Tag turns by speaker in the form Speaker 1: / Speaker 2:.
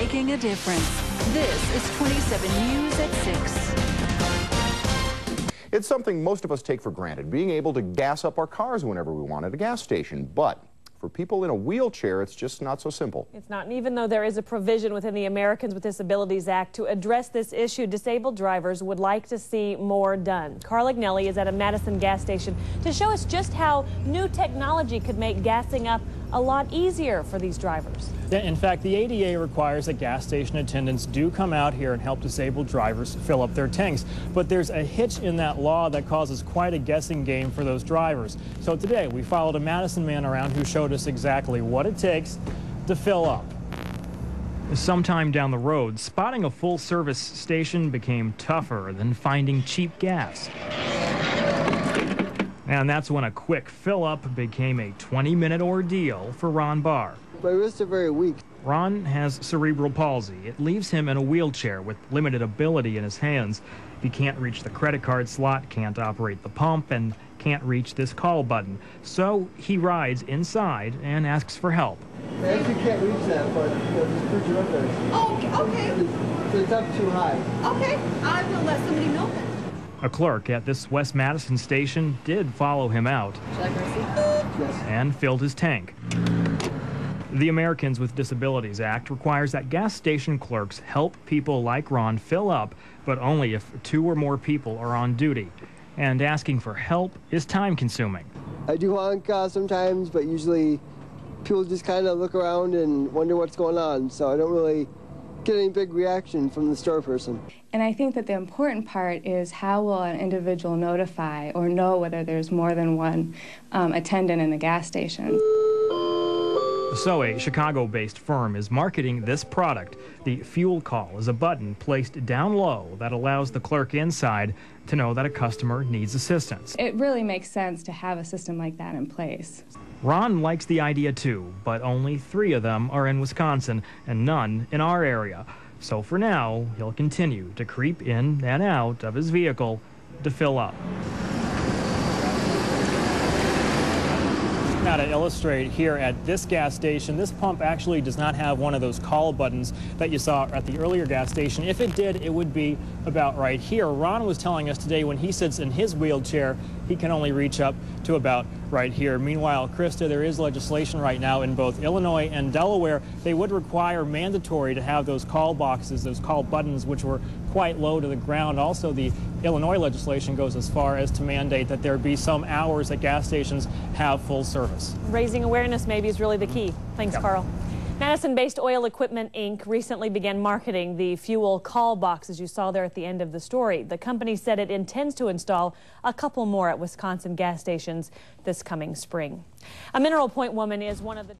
Speaker 1: making a difference. This is 27 News at 6.
Speaker 2: It's something most of us take for granted, being able to gas up our cars whenever we want at a gas station. But for people in a wheelchair, it's just not so simple.
Speaker 3: It's not, and even though there is a provision within the Americans with Disabilities Act to address this issue, disabled drivers would like to see more done. Carl Agnelli is at a Madison gas station to show us just how new technology could make gassing up a lot easier for these drivers.
Speaker 4: Yeah, in fact, the ADA requires that gas station attendants do come out here and help disabled drivers fill up their tanks. But there's a hitch in that law that causes quite a guessing game for those drivers. So today we followed a Madison man around who showed us exactly what it takes to fill up. Sometime down the road, spotting a full-service station became tougher than finding cheap gas. And that's when a quick fill-up became a 20-minute ordeal for Ron BAHR.
Speaker 5: My wrists are very weak.
Speaker 4: Ron has cerebral palsy. It leaves him in a wheelchair with limited ability in his hands. He can't reach the credit card slot, can't operate the pump, and can't reach this call button. So he rides inside and asks for help.
Speaker 5: I actually can't reach that, but just put your up there.
Speaker 6: Oh, okay.
Speaker 5: So it's up too high.
Speaker 6: Okay, I will let somebody know that.
Speaker 4: A clerk at this West Madison station did follow him out.
Speaker 6: Should I go see?
Speaker 5: Yes.
Speaker 4: And filled his tank. The Americans with Disabilities Act requires that gas station clerks help people like Ron fill up, but only if 2 or more people are on duty. And asking for help is time-consuming.
Speaker 5: I do honk sometimes, but usually people just kind of look around and wonder what's going on, so I don't really get any big reaction from the store person.
Speaker 7: And I think that the important part is how will an individual notify or know whether there's more than one attendant in the gas station.
Speaker 4: So a Chicago-based firm is marketing this product. The Fuel Call is a button placed down low that allows the clerk inside to know that a customer needs assistance.
Speaker 7: It really makes sense to have a system like that in place.
Speaker 4: Ron likes the idea too, but only 3 of them are in Wisconsin and none in our area. So for now, he'll continue to creep in and out of his vehicle to fill up. Now, to illustrate here at this gas station, this pump actually does not have one of those call buttons that you saw at the earlier gas station. If it did, it would be about right here. Ron was telling us today when he sits in his wheelchair, he can only reach up to about right here. Meanwhile, Krista, there is legislation right now in both Illinois and Delaware. They would require mandatory to have those call boxes, those call buttons, which were quite low to the ground. Also, the Illinois legislation goes as far as to mandate that there be some hours that gas stations have full service.
Speaker 3: Raising awareness maybe is really the key. Thanks,
Speaker 4: Yep.
Speaker 3: Carl. Madison-based Oil Equipment, Inc. recently began marketing the fuel call boxes you saw there at the end of the story. The company said it intends to install a couple more at Wisconsin gas stations this coming spring. A Mineral Point woman is one of the